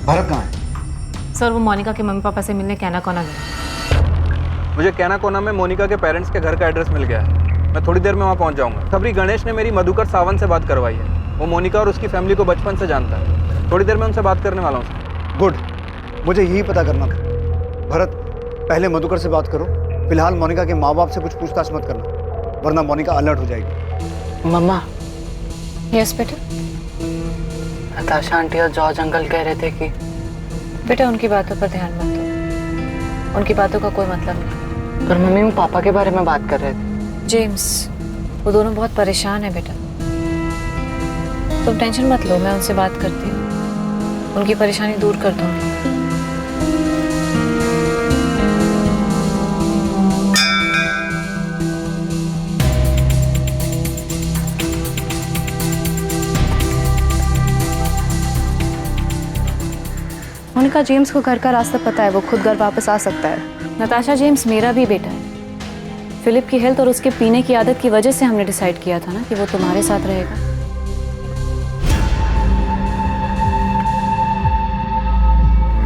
भरत कहाँ है? सर वो मोनिका के मम्मी पापा से मिलने कैना कोना गए। मुझे कैना कोना में मोनिका के पेरेंट्स के घर का एड्रेस मिल गया है। मैं थोड़ी देर में वहाँ पहुँच जाऊँगा। खबरी गणेश ने मेरी मधुकर सावंत से बात करवाई है। वो मोनिका और उसकी फैमिली को बचपन से जानता है। थोड़ी देर में उनसे बात करने वाला हूँ। गुड, मुझे यही पता करना था। भरत, पहले मधुकर से बात करो। फिलहाल मोनिका के माँ बाप से कुछ पूछताछ मत करना, वरना मोनिका अलर्ट हो जाएगी। मम्मा। यस बेटा। नताशा आंटी और जॉर्ज अंकल कह रहे थे कि बेटा उनकी बातों पर ध्यान मत दो, उनकी बातों का कोई मतलब नहीं। पर मम्मी वो पापा के बारे में बात कर रहे थे। जेम्स, वो दोनों बहुत परेशान है बेटा। तुम टेंशन मत लो, मैं उनसे बात करती हूँ, उनकी परेशानी दूर कर दूंगी। मोनिका, जेम्स को घर का रास्ता पता है, वो खुद घर वापस आ सकता है। नताशा, जेम्स मेरा भी बेटा है। फिलिप की हेल्थ और उसके पीने की आदत की वजह से हमने डिसाइड किया था ना कि वो तुम्हारे साथ रहेगा।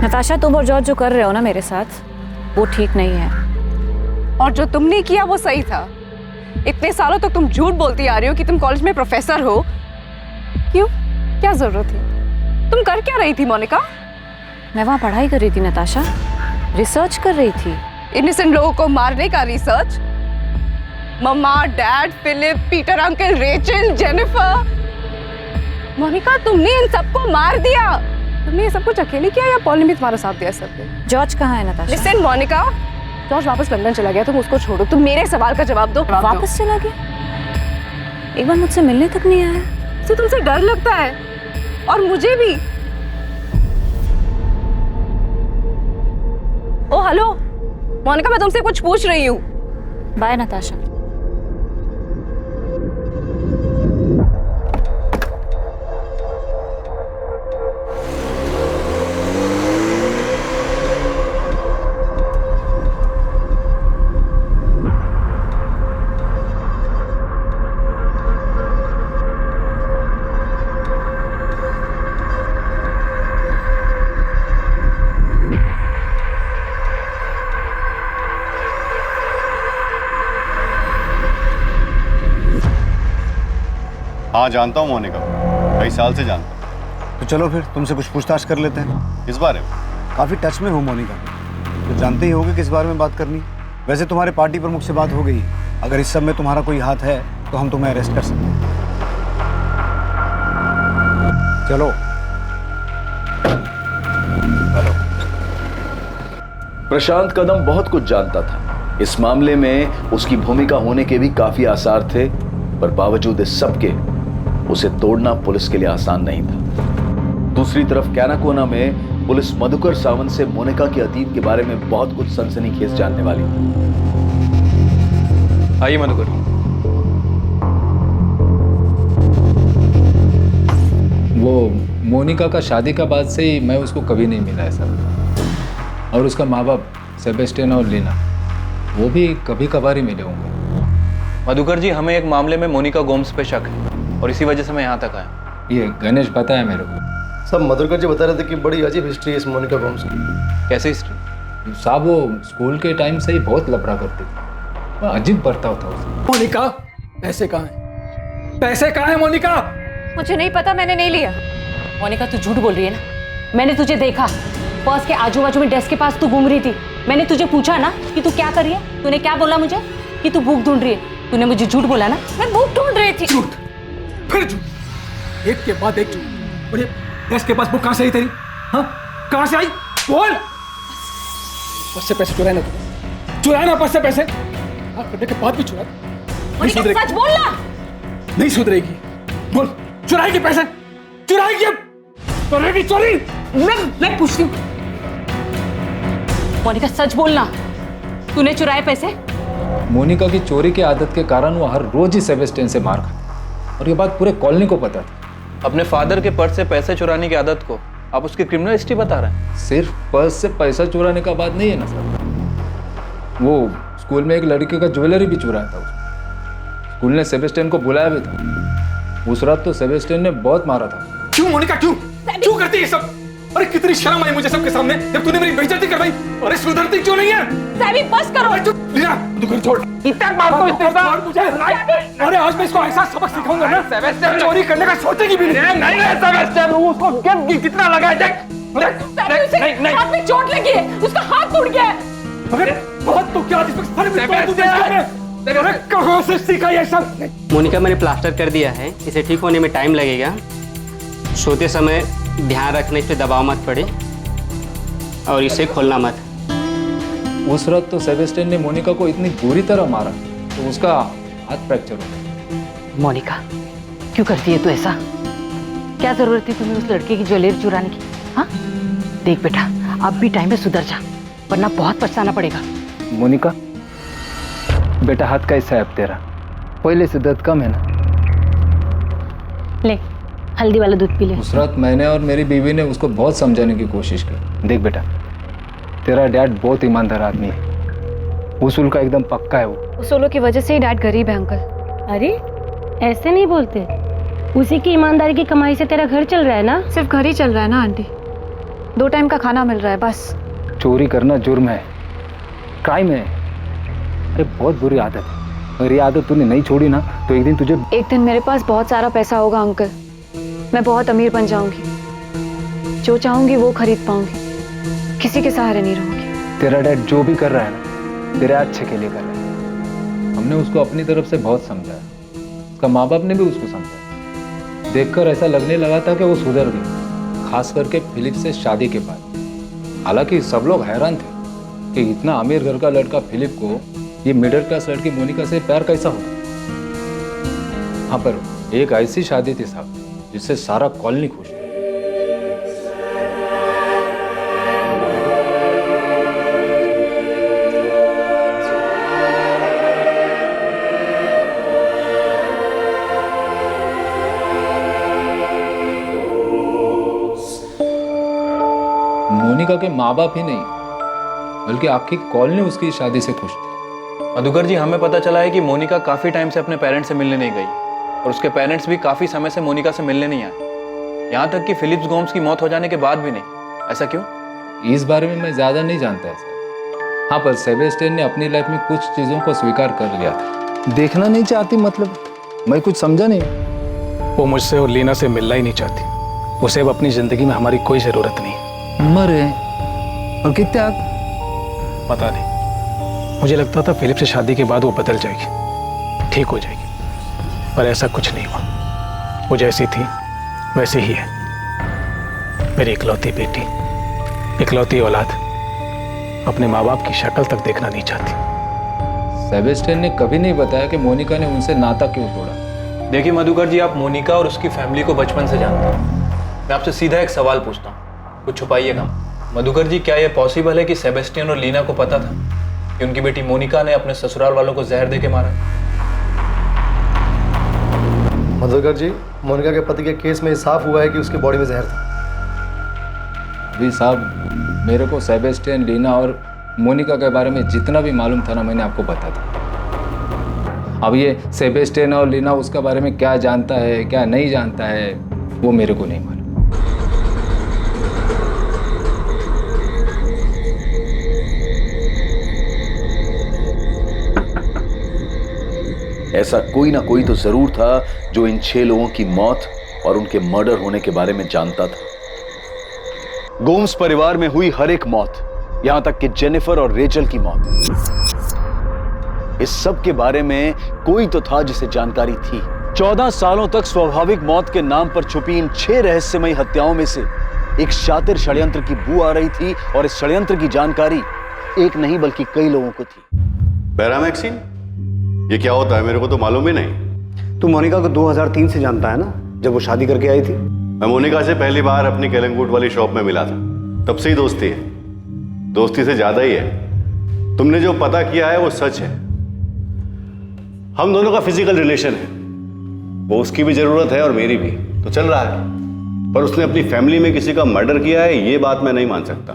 नताशा, तुम और जॉर्ज जो कर रहे हो ना मेरे साथ, वो ठीक नहीं है। और जो तुमने किया वो सही था। इतने सालों तक तुम झूठ बोलती आ रही हो कि तुम कॉलेज में प्रोफेसर हो। क्यों? क्या जरूरत थी? तुम कर क्या रही थी मोनिका? मैं वहाँ पढ़ाई कर रही थी नताशा, रिसर्च कर रही थी। इनोसेंट लोगों को मारने का research? Mamma, dad, Philip, Peter uncle, Rachel, Jennifer. Monica, तुमने इन सबको मार दिया। तुमने ये सब कुछ अकेले किया या पॉल ने भी तुम्हारा साथ दिया सब पे? जॉर्ज कहाँ है नताशा? लिसन मोनिका, जॉर्ज वापस लंदन चला गया, तुम उसको छोड़ो। तुम मेरे सवाल का जवाब दो। वापस चला गया? एक बार मुझसे मिलने तक नहीं आया। तो तुमसे डर लगता है? और मुझे भी। ओ हेलो मोनिका, मैं तुमसे कुछ पूछ रही हूँ। बाय नताशा। हाँ, जानता हूँ मोनिका, कई साल से जानता हूँ। तो चलो फिर तुमसे कुछ पूछताछ कर लेते हैं। इस बारे में काफ़ी टच में हूँ मोनिका, तो जानते ही होगे किस बारे में बात करनी। वैसे तुम्हारे पार्टी प्रमुख से बात हो गई। अगर इस सब में तुम्हारा कोई हाथ है तो हम तुम्हें अरेस्ट कर सकते हैं। चलो। हेलो। प्रशांत कदम बहुत कुछ जानता था। इस मामले में उसकी भूमिका होने के भी काफी आसार थे, पर बावजूद इस सब के उसे तोड़ना पुलिस के लिए आसान नहीं था। दूसरी तरफ कैनाकोना में पुलिस मधुकर सावंत से मोनिका के अतीत के बारे में बहुत कुछ सनसनीखेज जानने वाली थी। आइए मधुकर। वो मोनिका का शादी का बाद से ही मैं उसको कभी नहीं मिला है सर। और उसका माँ बाप सेबेस्टियन और लीना, वो भी कभी कभार ही मिले होंगे। मधुकर जी, हमें एक मामले में मोनिका गोम्स पे शक है और इसी वजह से मैं यहाँ तक आया। ये गणेश बताया मेरे को। सब मधुकर जी बता रहे थे कि बड़ी अजीब हिस्ट्री है इस मोनिका गोम्स की। कैसे हिस्ट्री? साहब वो स्कूल के टाइम से ही बहुत लफड़ा करती थी, अजीब बर्ताव था उसका। मोनिका, पैसे कहाँ हैं? पैसे कहाँ हैं मोनिका? मुझे नहीं पता, मैंने नहीं लिया। मोनिका, तू झूठ बोल रही है ना? मैंने तुझे देखा, पर्स के आजू बाजू में डेस्क के पास तू घूम रही थी। मैंने तुझे पूछा ना कि तू क्या कर रही है, तूने क्या बोला मुझे? कि तू बुक ढूंढ रही है। तूने मुझे झूठ बोला ना? मैं बुक ढूंढ रही थी। झूठ, फिर झूठ, एक के बाद एक झूठ। मुझे डेस्क के पास बुक कहाँ से आई तेरी? हाँ, कहाँ से आई? बोल। पर्स से पैसे चुराए ना तू? चुराए ना पर्स से पैसे? हाँ, करने के बाद भी चुरा। सच बोलना। नहीं सुधरेगी। बोल, चुराएगी पैसे? चुराएगी? करेगी चोरी? मैं पूछती हूँ। मोनिका, सच बोलना, तूने चुराए पैसे? मोनिका की चोरी की आदत के कारण वो हर रोज ही सेबेस्टियन से मार खाती, और ये बात पूरे कॉलोनी को पता थी। अपने फादर के पर्स से पैसे चुराने की आदत को आप उसकी क्रिमिनल हिस्ट्री बता रहे हैं? सिर्फ पर्स से पैसा चुराने का बात नहीं है ना सर, वो स्कूल में एक लड़के का ज्वेलरी भी चुराया था उसने। स्कूल ने सेबेस्टियन को बुलाया भी था। उस रात तो सेबेस्टियन ने बहुत मारा था। क्यों मोनिका, क्यों क्यों करती है ये सब? अरे कितनी शर्म आई मुझे सबके सामने जब तूने मेरी बेइज्जती करवाई। अरे सुधरती क्यों नहीं है? सैमी बस करो। लीना तू घर छोड़। इतना मार दो इसको मार मुझे। अरे आज मैं इसको ऐसा सबक सिखाऊंगा ना, सेबेस्टियन चोरी करने का सोचेगी भी नहीं। नहीं है सेबेस्टियन, उसको कितना लगा है देख। नहीं, हाथ में चोट लगी है, उसका हाथ टूट गया है। अरे बहुत तो क्या अरे कहाँ से सीखा ये सब? मोनिका मैंने प्लास्टर कर दिया है, इसे ठीक होने में टाइम लगेगा। सोते समय ध्यान रखने पे दबाव मत पड़े और इसे खोलना मत। उस रात तो सेबेस्टियन ने मोनिका को इतनी बुरी तरह मारा तो उसका हाथ फ्रैक्चर हो गया। मोनिका क्यों करती है तू ऐसा? क्या जरूरत थी तुम्हें उस लड़के की ज्वेलरी चुराने की? हाँ देख बेटा, अब भी टाइम पे सुधर जा, वरना बहुत पछताना पड़ेगा। मोनिका बेटा, हाथ कैसा है अब तेरा? पहले से दर्द कम है ना? ले हल्दी वाला दूध पी ले। उस रात मैंने और मेरी बीवी ने उसको बहुत समझाने की कोशिश की। देख बेटा, तेरा डैड बहुत ईमानदार आदमी है, उसूल का एकदम पक्का है वो। उसूलों की वजह से ही डैड गरीब है अंकल। अरे ऐसे नहीं बोलते, उसी की ईमानदारी की कमाई से तेरा घर चल रहा है ना? सिर्फ घर ही चल रहा है ना आंटी, 2 टाइम का खाना मिल रहा है बस। चोरी करना जुर्म है, क्राइम है। अरे बहुत बुरी आदत है, अगर ये आदत तूने नहीं छोड़ी ना तो एक दिन तुझे। एक दिन मेरे पास बहुत सारा पैसा होगा अंकल, मैं बहुत अमीर बन जाऊंगी, जो चाहूंगी वो खरीद पाऊंगी, किसी के सहारे नहीं रहूंगी। तेरा डैड जो भी कर रहा है ना तेरे अच्छे के लिए कर रहा है। हमने उसको अपनी तरफ से बहुत समझाया, उसका माँ बाप ने भी उसको समझाया। देखकर ऐसा लगने लगा था कि वो सुधर गई, खास करके फिलिप से शादी के बाद। हालांकि सब लोग हैरान थे कि इतना अमीर घर का लड़का फिलिप को ये मिडिल क्लास लड़की मोनिका से प्यार कैसा होता। हाँ, पर एक ऐसी शादी थी साहब जिससे सारा कॉलोनी खुश था। मोनिका के माँ बाप ही नहीं बल्कि आपकी कॉलोनी उसकी शादी से खुश थी। मधुकर जी, हमें पता चला है कि मोनिका काफ़ी टाइम से अपने पेरेंट्स से मिलने नहीं गई और उसके पेरेंट्स भी काफ़ी समय से मोनिका से मिलने नहीं आए, यहाँ तक कि फिलिप्स गोम्स की मौत हो जाने के बाद भी नहीं। ऐसा क्यों? इस बारे में मैं ज़्यादा नहीं जानता है सर। हाँ, पर सेबेस्टियन ने अपनी लाइफ में कुछ चीज़ों को स्वीकार कर लिया था। देखना नहीं चाहती मतलब? मैं कुछ समझा नहीं। वो मुझसे और लीना से मिलना ही नहीं चाहती, उसे अब अपनी ज़िंदगी में हमारी कोई ज़रूरत नहीं। मरे और कितने पता नहीं, मुझे लगता था फिलिप से शादी के बाद वो बदल जाएगी, ठीक हो जाएगी, पर ऐसा कुछ नहीं हुआ। वो जैसी थी वैसे ही है। मेरी इकलौती बेटी, इकलौती औलाद अपने माँ बाप की शक्ल तक देखना नहीं चाहती। सेबेस्टियन ने कभी नहीं बताया कि मोनिका ने उनसे नाता क्यों तोड़ा। देखिए मधुकर जी, आप मोनिका और उसकी फैमिली को बचपन से जानते हैं। मैं आपसे सीधा एक सवाल पूछता हूँ, कुछ छुपाइएगा। मधुकर जी, क्या यह पॉसिबल है कि सेबेस्टियन और लीना को पता था कि उनकी बेटी मोनिका ने अपने ससुराल वालों को जहर देके मारा? मधुकर जी, मोनिका के पति के केस में ये साफ हुआ है कि उसकी बॉडी में जहर था। अभी साहब, मेरे को सेबेस्टियन, लीना और मोनिका के बारे में जितना भी मालूम था ना मैंने आपको बता दिया। अब ये सेबेस्टियन और लीना उसके बारे में क्या जानता है क्या नहीं जानता है वो मेरे को नहीं मालूम। ऐसा कोई ना कोई तो जरूर था जो इन 6 लोगों की मौत और उनके मर्डर होने के बारे में जानता था। गोम्स परिवार में हुई हर एक मौत, यहां तक कि जेनिफर और रेचल की मौत, इस सब के बारे में कोई तो था जिसे जानकारी थी। 14 सालों तक स्वाभाविक मौत के नाम पर छुपी इन 6 रहस्यमयी हत्याओं में से एक शातिर षड्यंत्र की बू आ रही थी और इस षड्यंत्र की जानकारी एक नहीं बल्कि कई लोगों को थी। पैरामैक्सिन, ये क्या होता है? मेरे को तो मालूम ही नहीं। तू मोनिका को 2003 से जानता है ना, जब वो शादी करके आई थी। मैं मोनिका से पहली बार अपनी केलंगूट वाली शॉप में मिला था, तब से ही दोस्ती है। दोस्ती से ज्यादा ही है। तुमने जो पता किया है वो सच है। हम दोनों का फिजिकल रिलेशन है, वो उसकी भी जरूरत है और मेरी भी। तो चल रहा है, पर उसने अपनी फैमिली में किसी का मर्डर किया है ये बात मैं नहीं मान सकता।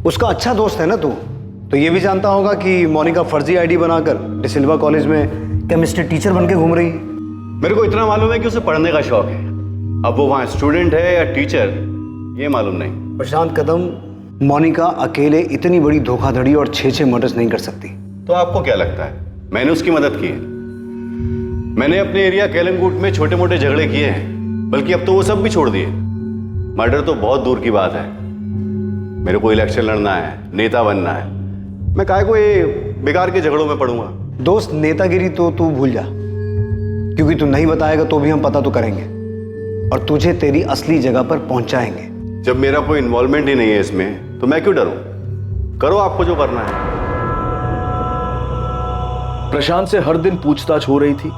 उसका अच्छा दोस्त है ना तू, तो ये भी जानता होगा कि मोनिका फर्जी आईडी बनाकर डिसिल्वा कॉलेज में केमिस्ट्री टीचर बनके घूम रही है। मेरे को इतना मालूम है कि उसे पढ़ने का शौक है, अब वो वहाँ स्टूडेंट है या टीचर ये मालूम नहीं। प्रशांत कदम, मोनिका अकेले इतनी बड़ी धोखाधड़ी और 6 मर्डर्स नहीं कर सकती। तो आपको क्या लगता है मैंने उसकी मदद की है? मैंने अपने एरिया केलंगूट में छोटे मोटे झगड़े किए हैं, बल्कि अब तो वो सब भी छोड़ दिए। मर्डर तो बहुत दूर की बात है। मेरे को इलेक्शन लड़ना है, नेता बनना है, मैं काहे को ये बेकार के झगड़ों में पड़ूंगा। दोस्त, नेतागिरी तो तू भूल जा, क्योंकि तू नहीं बताएगा तो भी हम पता तो करेंगे और तुझे तेरी असली जगह पर पहुंचाएंगे। जब मेरा कोई इन्वॉल्वमेंट ही नहीं है इसमें तो मैं क्यों डरूं? करो आपको जो करना है। प्रशांत से हर दिन पूछताछ हो रही थी,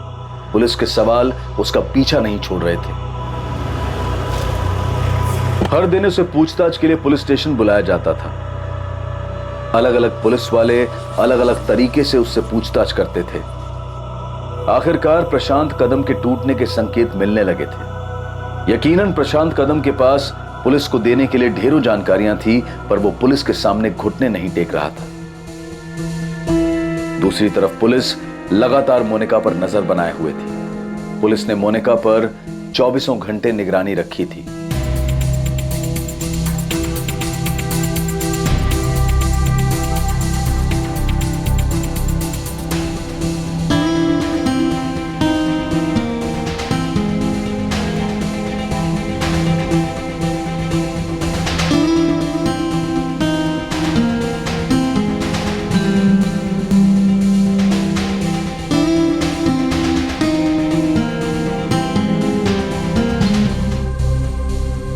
पुलिस के सवाल उसका पीछा नहीं छोड़ रहे थे। हर दिन उसे पूछताछ के लिए पुलिस स्टेशन बुलाया जाता था। अलग अलग पुलिस वाले अलग अलग तरीके से उससे पूछताछ करते थे। आखिरकार प्रशांत कदम के टूटने के संकेत मिलने लगे थे। यकीनन प्रशांत कदम के पास पुलिस को देने के लिए ढेरों जानकारियां थी, पर वो पुलिस के सामने घुटने नहीं टेक रहा था। दूसरी तरफ पुलिस लगातार मोनिका पर नजर बनाए हुए थी। पुलिस ने मोनिका पर 24 घंटे निगरानी रखी थी।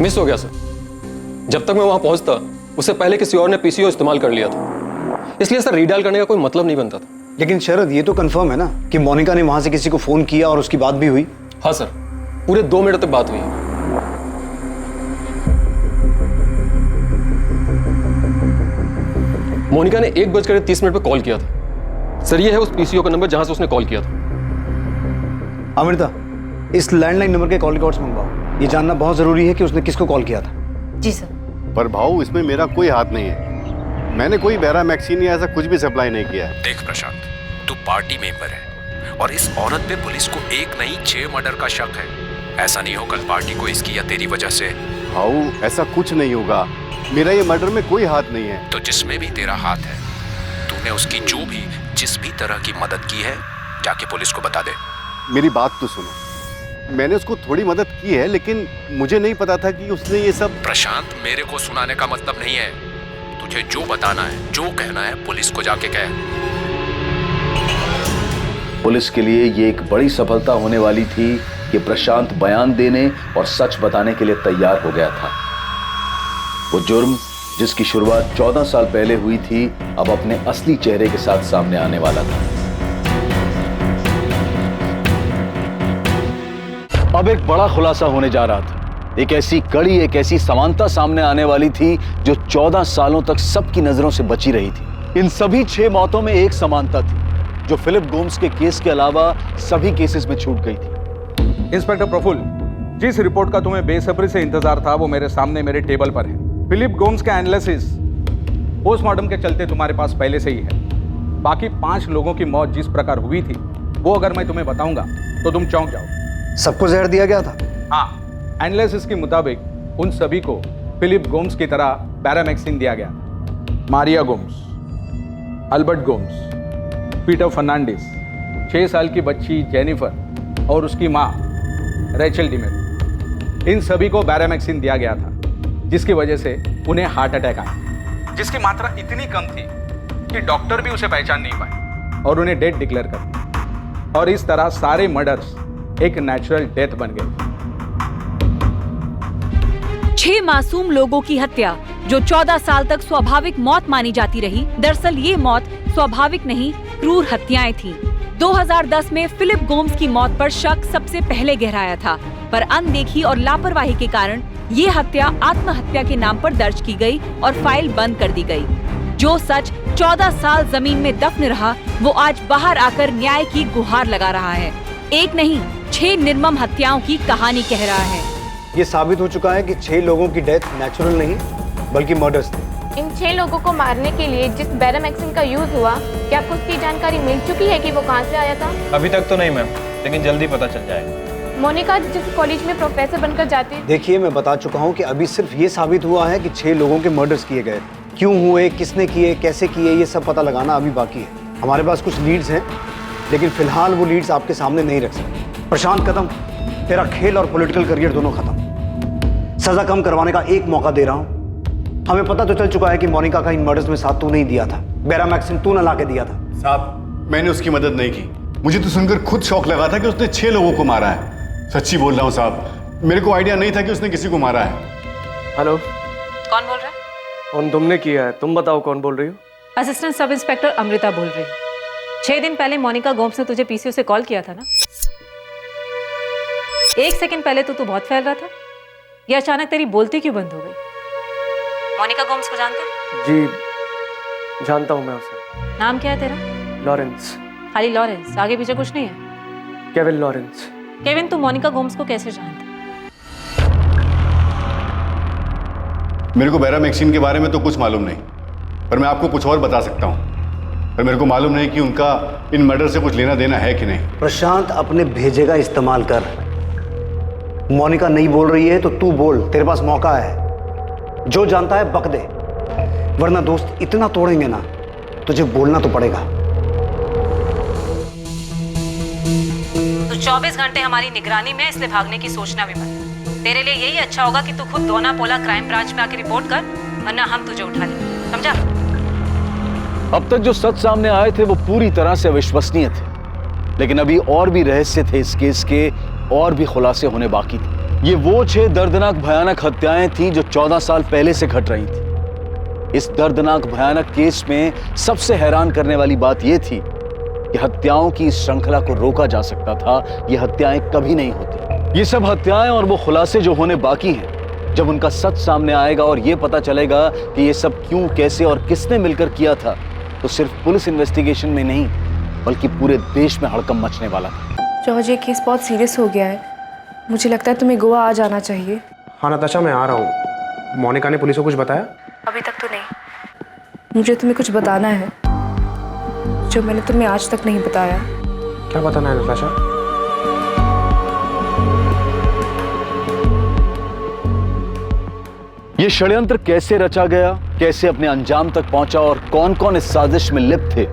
मिस हो गया सर। जब तक मैं वहां पहुंचता उससे पहले किसी और ने पीसीओ इस्तेमाल कर लिया था, इसलिए सर रीडायल करने का कोई मतलब नहीं बनता था। लेकिन शरद, ये तो कंफर्म है ना कि मोनिका ने वहां से किसी को फोन किया और उसकी बात भी हुई? हाँ सर, पूरे 2 मिनट तक बात हुई। मोनिका ने 1:30 पे कॉल किया था। सर ये है उस पीसीओ का नंबर जहां से उसने कॉल किया था। अमृता, इस लैंडलाइन नंबर के कॉल रिकॉर्ड्स मंगवाओ। ये जानना बहुत जरूरी है कि उसने किसको कॉल किया था। जी सर। पर भाऊ, इसमें मेरा कोई हाथ नहीं है। मैंने कोई बैरामैक्सिन या ऐसा कुछ भी सप्लाई नहीं किया है। देख प्रशांत, तू पार्टी मेंबर है और इस औरत पे पुलिस को 1 नहीं 6 मर्डर का शक है। ऐसा नहीं हो कल पार्टी को इसकी या तेरी वजह से। भाऊ, ऐसा कुछ नहीं होगा, मेरा ये मर्डर में कोई हाथ नहीं है। तो जिसमें भी तेरा हाथ है, तूने उसकी जो भी जिस भी तरह की मदद की है जाके पुलिस को बता दे। मेरी बात तो सुनो, मैंने उसको थोड़ी मदद की है, लेकिन मुझे नहीं पता था कि उसने ये सब। प्रशांत, मेरे को सुनाने का मतलब नहीं है। तुझे जो बताना है, जो कहना है, पुलिस को जाके कह। पुलिस के लिए ये एक बड़ी सफलता होने वाली थी कि प्रशांत बयान देने और सच बताने के लिए तैयार हो गया था। वो जुर्म जिसकी शुरुआत 14 साल पहले हुई थी, अब अपने असली चेहरे के साथ सामने आने वाला था। अब एक बड़ा खुलासा होने जा रहा था। एक ऐसी कड़ी, एक ऐसी समानता सामने आने वाली थी जो 14 सालों तक सबकी नजरों से बची रही थी। इन सभी 6 मौतों में एक समानता थी जो फिलिप गोम्स के केस के अलावा सभी केसेस में छूट गई थी। इंस्पेक्टर प्रफुल्ल, जिस रिपोर्ट का तुम्हें बेसब्री से इंतजार था वो मेरे सामने मेरे टेबल पर है। फिलिप गोम्स का एनालिसिस पोस्टमार्टम के चलते तुम्हारे पास पहले से ही है। बाकी 5 लोगों की मौत जिस प्रकार हुई थी वो अगर मैं तुम्हें बताऊंगा तो तुम चौंक जाओ। सबको जहर दिया गया था? हाँ, एनालिसिस के मुताबिक उन सभी को फिलिप गोम्स की तरह बैरामैक्सिन दिया गया। Maria Gomes, Albert Gomes, Peter Fernandes, 6 साल की बच्ची जेनिफर और उसकी माँ रेचल डिमेल, इन सभी को बैरामैक्सिन दिया गया था, जिसकी वजह से उन्हें हार्ट अटैक आया, जिसकी मात्रा इतनी कम थी कि डॉक्टर भी उसे पहचान नहीं पाए और उन्हें डेड डिक्लेयर कर दिया। और इस तरह सारे मर्डर्स एक नेचुरल डेथ बन गए। 6 मासूम लोगों की हत्या जो 14 साल तक स्वाभाविक मौत मानी जाती रही, दरअसल ये मौत स्वाभाविक नहीं, क्रूर हत्याएं थीं। 2010 में फिलिप गोम्स की मौत पर शक सबसे पहले गहराया था, पर अनदेखी और लापरवाही के कारण ये हत्या आत्महत्या के नाम पर दर्ज की गई और फाइल बंद कर दी गई। जो सच 14 साल जमीन में दफन रहा, वो आज बाहर आकर न्याय की गुहार लगा रहा है। एक नहीं, 6 निर्मम हत्याओं की कहानी कह रहा है। ये साबित हो चुका है कि 6 लोगों की डेथ नेचुरल नहीं बल्कि मर्डर्स थी। इन 6 लोगों को मारने के लिए जिस बैरामैक्सिन का यूज हुआ, क्या आपको उसकी जानकारी मिल चुकी है कि वो कहाँ से आया था? अभी तक तो नहीं मैम, लेकिन जल्दी पता चल जाएगा। मोनिका जिस कॉलेज में प्रोफेसर बनकर जाती। देखिए, मैं बता चुका हूँ कि अभी सिर्फ ये साबित हुआ है कि 6 लोगों के मर्डर्स किए गए। क्यों हुए, किसने किए, कैसे किए, ये सब पता लगाना अभी बाकी है। हमारे पास कुछ लीड्स हैं, लेकिन फिलहाल वो लीड्स आपके सामने नहीं रख सकते। प्रशांत कदम, तेरा खेल और पॉलिटिकल करियर दोनों खत्म। सजा कम करवाने का एक मौका दे रहा हूँ। हमें पता तो चल चुका है कि मोनिका का इन मर्डर्स में साथ तू नहीं दिया था, बैरामैक्सिन तू न ला के दिया था। साहब, मैंने उसकी मदद नहीं की। मुझे तो सुनकर खुद शौक लगा था कि उसने 6 लोगों को मारा है। सच्ची बोल रहा हूँ साहब, मेरे को आइडिया नहीं था कि उसने किसी को मारा है। हेलो, कौन बोल रहा है? कौन तुमने किया है? तुम बताओ कौन बोल रही हो? असिस्टेंट सब इंस्पेक्टर अमृता बोल रही हूँ। 6 दिन पहले मोनिका गोम्स ने तुझे पीसीओ से कॉल किया था ना? 1 सेकंड पहले तो तू बहुत फैल रहा था, ये अचानक तेरी बोलती क्यों बंद हो गई? मोनिका गोम्स को जानते हैं? जी जानता हूँ मैं उसे। नाम क्या है तेरा? लॉरेंस। खाली लॉरेंस, आगे पीछे कुछ नहीं है? Kevin Lawrence. केविन, तू मोनिका गोम्स को कैसे जानता? मेरे को बैरामैक्सिन के बारे में तो कुछ मालूम नहीं, पर मैं आपको कुछ और बता सकता हूँ। पर मेरे को मालूम नहीं कि उनका इन मर्डर से कुछ लेना देना है कि नहीं। प्रशांत, अपने भेजे का इस्तेमाल कर। मोनिका नहीं बोल रही है तो तू बोल, तेरे पास मौका है। जो जानता है बक दे, वरना दोस्त इतना तोड़ेंगे ना, तुझे बोलना तो पड़ेगा। तू 24 घंटे हमारी निगरानी में, इसलिए भागने की सोचना भी मत। तेरे लिए यही अच्छा होगा कि तू खुद दोना पोला क्राइम ब्रांच में आके रिपोर्ट कर, वरना हम तुझे उठा लेंगे, समझा? अब तक जो सच सामने आए थे वो पूरी तरह से अविश्वसनीय थे, लेकिन अभी और भी रहस्य थे इस केस के, और भी खुलासे होने बाकी थे। ये वो 6 दर्दनाक भयानक हत्याएं थी जो 14 साल पहले से घट रही थी। इस दर्दनाक भयानक केस में सबसे हैरान करने वाली बात यह थी कि हत्याओं की इस श्रृंखला को रोका जा सकता था। ये हत्याएं कभी नहीं होती। ये सब हत्याएं और वो खुलासे जो होने बाकी हैं, जब उनका सच सामने आएगा और ये पता चलेगा कि ये सब क्यों, कैसे और किसने मिलकर किया था, तो सिर्फ पुलिस इन्वेस्टिगेशन में नहीं बल्कि पूरे देश में हड़कंप मचने वाला था। जॉर्ज, ये केस बहुत सीरियस हो गया है। मुझे लगता है तुम्हें गोवा आ जाना चाहिए। हाँ नताशा, मैं आ रहा हूँ। मोनिका ने पुलिस को कुछ बताया? अभी तक तो नहीं। मुझे तुम्हें कुछ बताना है जो मैंने तुम्हें आज तक नहीं बताया। क्या बताना है नताशा? ये षड्यंत्र कैसे रचा गया, कैसे अपने अंजाम तक पहुंचा और कौन कौन इस साजिश में लिप्त थे,